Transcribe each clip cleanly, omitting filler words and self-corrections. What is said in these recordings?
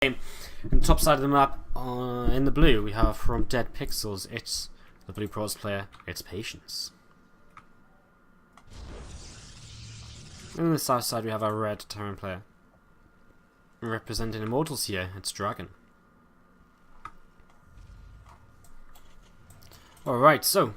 And the top side of the map, in the blue, we have from Dead Pixels, it's the Blue Pros player, it's Patience. And on the south side we have our red Terran player. Representing Immortals here, it's Dragon. Alright, so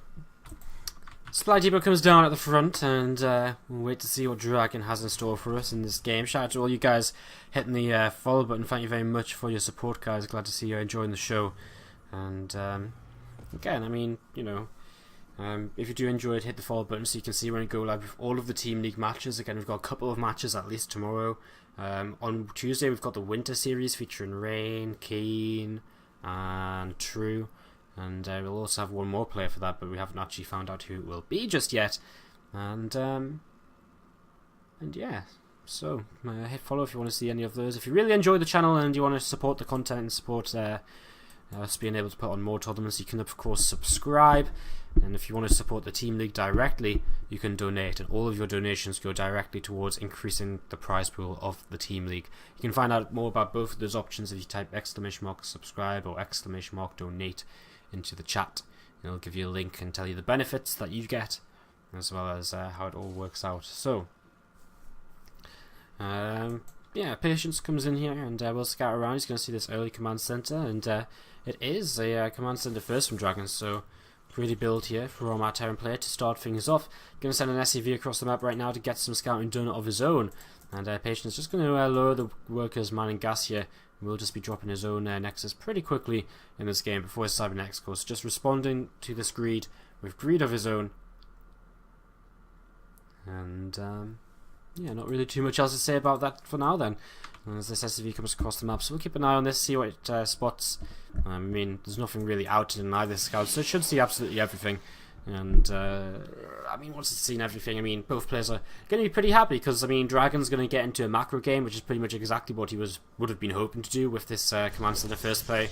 Supply Depot comes down at the front, and we'll wait to see what Dragon has in store for us in this game. Shout out to all you guys hitting the follow button. Thank you very much for your support, guys. Glad to see you enjoying the show. And again, I mean, you know, if you do enjoy it, hit the follow button so you can see when we go live with all of the Team League matches. Again, we've got a couple of matches at least tomorrow. On Tuesday, we've got the Winter Series featuring Rain, Keen, and True. And we'll also have one more player for that, but we haven't actually found out who it will be just yet. And yeah, so hit follow if you want to see any of those. If you really enjoy the channel and you want to support the content and support us being able to put on more tournaments, you can of course subscribe. And if you want to support the Team League directly, you can donate, and all of your donations go directly towards increasing the prize pool of the Team League. You can find out more about both of those options if you type !subscribe or !donate into the chat. It'll give you a link and tell you the benefits that you get, as well as how it all works out. So, yeah, Patience comes in here and we'll scout around. He's going to see this early command center, and it is a command center first from Dragon, so pretty build here from our Terran player to start things off. Going to send an SCV across the map right now to get some scouting done of his own, and Patience is just going to lower the workers mining gas here. We'll just be dropping his own Nexus pretty quickly in this game before his Cybernetics course. Just responding to this greed with greed of his own. And yeah, not really too much else to say about that for now then, as this SCV comes across the map. So we'll keep an eye on this, see what it spots. I mean, there's nothing really out in either scout, so it should see absolutely everything. And I mean, once it's seen everything, I mean, both players are going to be pretty happy, because I mean, Dragon's going to get into a macro game, which is pretty much exactly what he would have been hoping to do with this command center first play.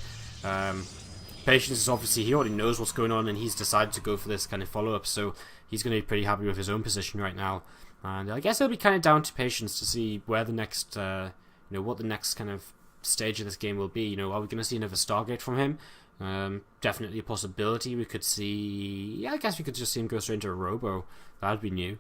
Patience is obviously, he already knows what's going on, and he's decided to go for this kind of follow up, so he's going to be pretty happy with his own position right now. And I guess it'll be kind of down to Patience to see where the next, you know, what the next kind of stage of this game will be. You know, are we going to see another Stargate from him? Definitely a possibility. We could see, yeah, I guess we could just see him go straight into a Robo. That'd be new.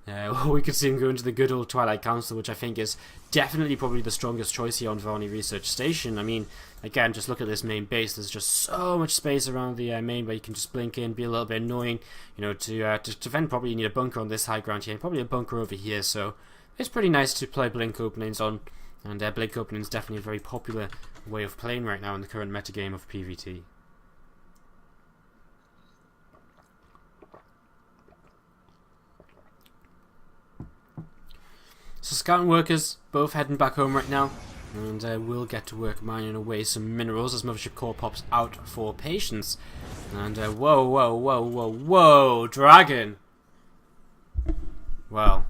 Or we could see him go into the good old Twilight Council, which I think is definitely probably the strongest choice here on Varney Research Station. I mean, again, just look at this main base. There's just so much space around the main where you can just blink in, be a little bit annoying. You know, to defend, probably you need a bunker on this high ground here, and probably a bunker over here. So it's pretty nice to play blink openings on. And blink opening is definitely a very popular way of playing right now in the current metagame of PvT. So scouting workers both heading back home right now, and we'll get to work mining away some minerals as Mothership Core pops out for Patience. And whoa, Dragon! Well,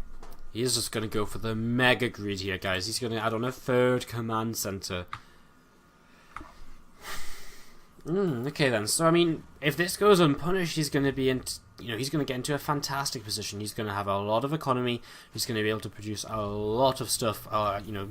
he's just going to go for the mega greed here, guys. He's going to add on a third command center. Okay then. So I mean, if this goes unpunished, he's going to be in. You know, he's going to get into a fantastic position. He's going to have a lot of economy. He's going to be able to produce a lot of stuff. You know,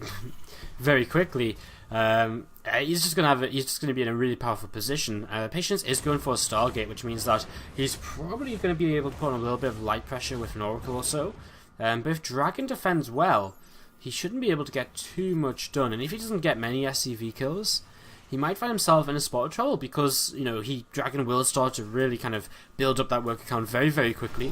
very quickly. He's just going to be in a really powerful position. Patience is going for a Stargate, which means that he's probably going to be able to put on a little bit of light pressure with an Oracle or so. But if Dragon defends well, he shouldn't be able to get too much done. And if he doesn't get many SCV kills, he might find himself in a spot of trouble, because, you know, Dragon will start to really kind of build up that worker count very, very quickly.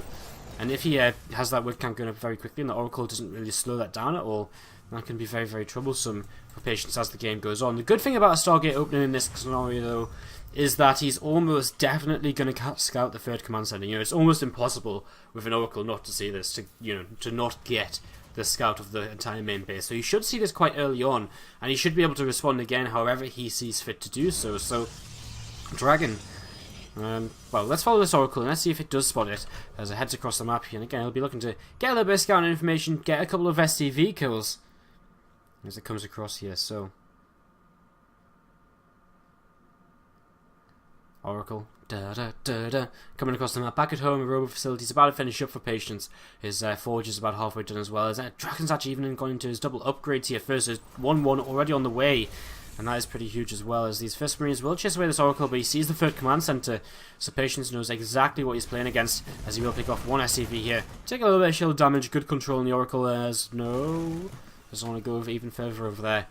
And if he has that worker count going up very quickly and the Oracle doesn't really slow that down at all, that can be very, very troublesome for Patience as the game goes on. The good thing about a Stargate opening in this scenario, though, is that he's almost definitely going to scout the third command center. You know, it's almost impossible with an Oracle not to see this, to not get the scout of the entire main base. So you should see this quite early on, and he should be able to respond again however he sees fit to do so. So, Dragon, well, let's follow this Oracle and let's see if it does spot it as it heads across the map here. And again, he'll be looking to get a little bit of scouting information, get a couple of SCV kills as it comes across here. So, Oracle. Coming across the map. Back at home, a robot facility is about to finish up for Patience. His forge is about halfway done as well. Dragon's actually even gone into his double upgrades here first. There's 1-1 already on the way. And that is pretty huge as well, as these first Marines will chase away this Oracle, but he sees the third command center, so Patience knows exactly what he's playing against, as he will pick off one SCV here. Take a little bit of shield damage, good control on the Oracle, as no, doesn't want to go even further over there,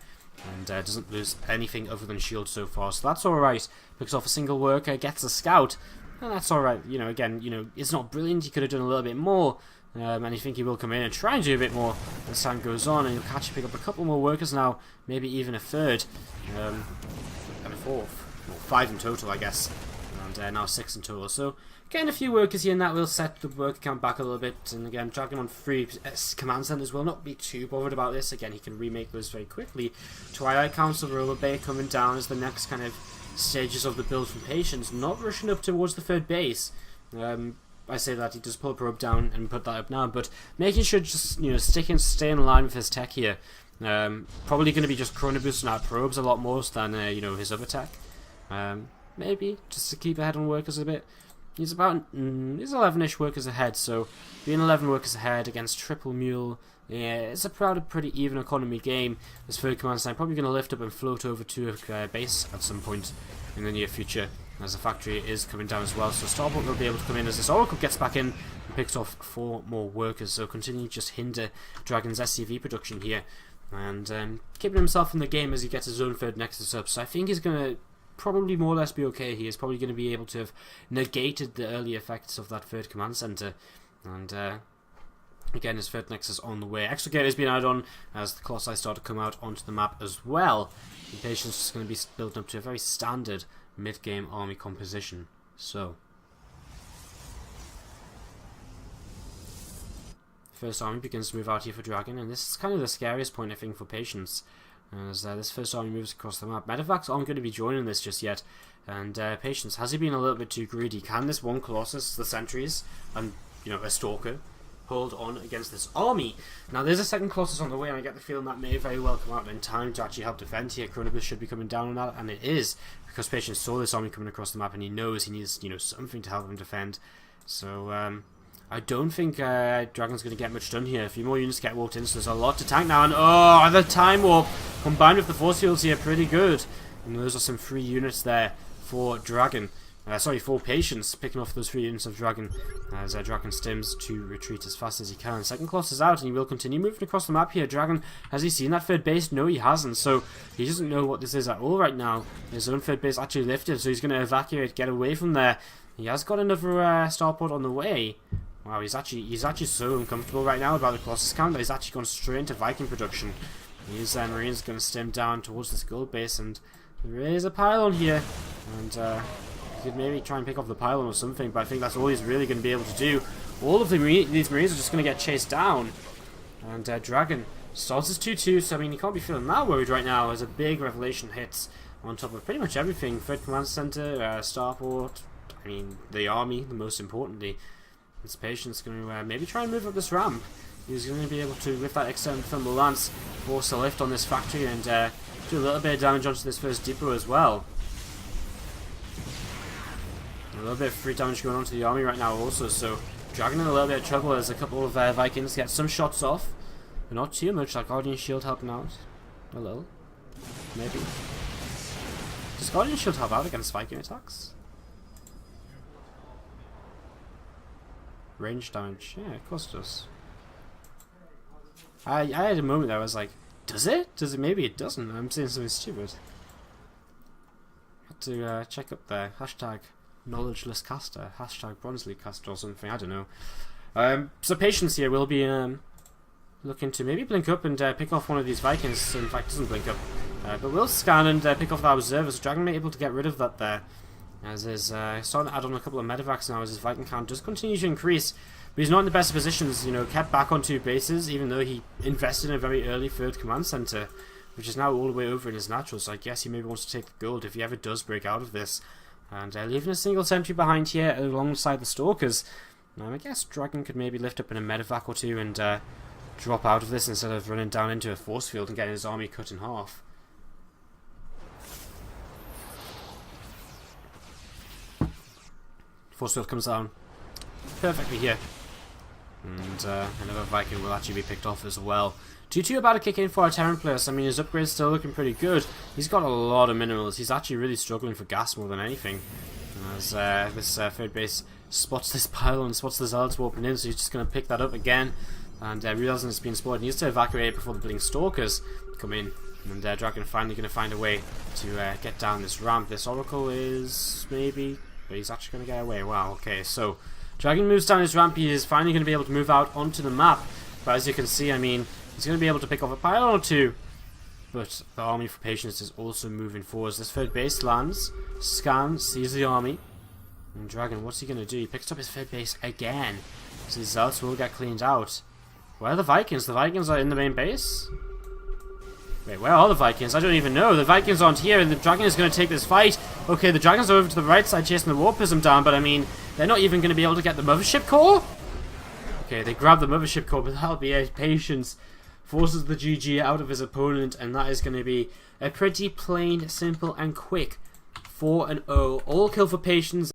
and doesn't lose anything other than shield so far, so that's alright. Picks off a single worker, gets a scout, and that's alright. You know, again, you know, it's not brilliant, he could have done a little bit more. And you think he will come in and try and do a bit more as time goes on, and he'll catch pick up a couple more workers now, maybe even a third, and a fourth, well, 5 in total I guess, and now 6 in total, so getting a few workers here, and that will set the worker count back a little bit. And again, Dragon on 3 command centers will not be too bothered about this. Again, he can remake those very quickly. Twilight Council, Roller Bay coming down as the next kind of stages of the build from Patience, not rushing up towards the third base. I say that he does pull a probe down and put that up now, but making sure just, you know, stay in line with his tech here. Probably going to be just chrono boosting out probes a lot more than you know, his other tech. Maybe just to keep ahead on workers a bit. He's about he's 11-ish workers ahead, so being 11 workers ahead against Triple Mule, yeah, it's a pretty even economy game. This third command center probably going to lift up and float over to a base at some point in the near future, as the factory is coming down as well. So Starbuck will be able to come in as this Oracle gets back in and picks off 4 more workers. So continue to just hinder Dragon's SCV production here, and keeping himself in the game as he gets his own third Nexus up. So I think he's going to probably more or less be okay. He is probably going to be able to have negated the early effects of that third command center, and again, his third Nexus on the way. Extra gear is being added on as the Colossi start to come out onto the map as well. And Patience is going to be built up to a very standard mid-game army composition. So, first army begins to move out here for Dragon, and this is kind of the scariest point, I think, for Patience, as this first army moves across the map. Medevacs aren't going to be joining this just yet, and Patience, has he been a little bit too greedy? Can this one Colossus, the sentries, and, you know, a Stalker, hold on against this army? Now there's a second Colossus on the way, and I get the feeling that may very well come out in time to actually help defend here. Chronobus should be coming down on that, and it is, because Patience saw this army coming across the map, and he knows he needs, you know, something to help him defend. So I don't think Dragon's going to get much done here. A few more units get walked in, so there's a lot to tank now, and oh, the time warp combined with the force fields here, pretty good. And those are some free units there for Dragon. Sorry, for Patience, picking off those 3 units of Dragon as Dragon stims to retreat as fast as he can. Second Colossus is out, and he will continue moving across the map here. Dragon, has he seen that third base? No, he hasn't, so he doesn't know what this is at all right now. His own third base actually lifted, so he's going to evacuate, get away from there. He has got another starport on the way. Wow, he's actually so uncomfortable right now about the Colossus count that he's actually gone straight into Viking production. His Marines going to stem down towards this gold base, and there is a pylon here, and could maybe try and pick off the pylon or something, but I think that's all he's really going to be able to do. All of these Marines are just going to get chased down, and Dragon starts as 2-2, so I mean, he can't be feeling that worried right now as a big revelation hits on top of pretty much everything. Third command center, starport, I mean, the army, the most importantly. This Patience going to maybe try and move up this ramp. He's going to be able to, with that external thermal lance, force a lift on this factory and do a little bit of damage onto this first depot as well. A little bit of free damage going on to the army right now also, so Dragon in a little bit of trouble as a couple of Vikings get some shots off, but not too much. Like Guardian Shield helping out a little, maybe. Does Guardian Shield help out against Viking attacks? Range damage, yeah, of course it does. I had a moment there I was like, does it? Does it? Maybe it doesn't. I'm saying something stupid. Had to check up there. Hashtag knowledgeless caster. Hashtag Bronzeley caster or something. I don't know. So Patience here will be looking to maybe blink up and pick off one of these Vikings. In fact, doesn't blink up. But will scan and pick off that observers. Dragon may be able to get rid of that there. As is starting to add on a couple of medevacs now as his Viking count does continue to increase. But he's not in the best positions, you know, kept back on 2 bases, even though he invested in a very early third command center, which is now all the way over in his natural, so I guess he maybe wants to take the gold if he ever does break out of this. And leaving a single sentry behind here alongside the Stalkers. I guess Dragon could maybe lift up in a medevac or 2 and drop out of this instead of running down into a force field and getting his army cut in half. Force field comes down perfectly here. And another Viking will actually be picked off as well. 2-2 about to kick in for our Terran players. I mean, his upgrade's still looking pretty good. He's got a lot of minerals. He's actually really struggling for gas more than anything. As this third base spots this pylon, spots the Zealots warping in, so he's just going to pick that up again. And realizing it's been spotted, he needs to evacuate before the Blink Stalkers come in. And Dragon finally going to find a way to get down this ramp. This Oracle is maybe, but he's actually going to get away. Wow, okay, so Dragon moves down his ramp. He is finally going to be able to move out onto the map. But as you can see, I mean, he's going to be able to pick off a pylon or two. But the army for Patience is also moving forwards. This third base lands, scans, sees the army. And Dragon, what's he going to do? He picks up his third base again. So the Zealots will get cleaned out. Where are the Vikings? The Vikings are in the main base? Wait, where are the Vikings? I don't even know. The Vikings aren't here, and the Dragon is going to take this fight. Okay, the Dragons are over to the right side chasing the War Prism down, but I mean, they're not even going to be able to get the Mothership Core? Okay, they grab the Mothership Core, but that'll be a Patience. Forces the GG out of his opponent, and that is going to be a pretty plain, simple, and quick 4-0. All kill for Patience.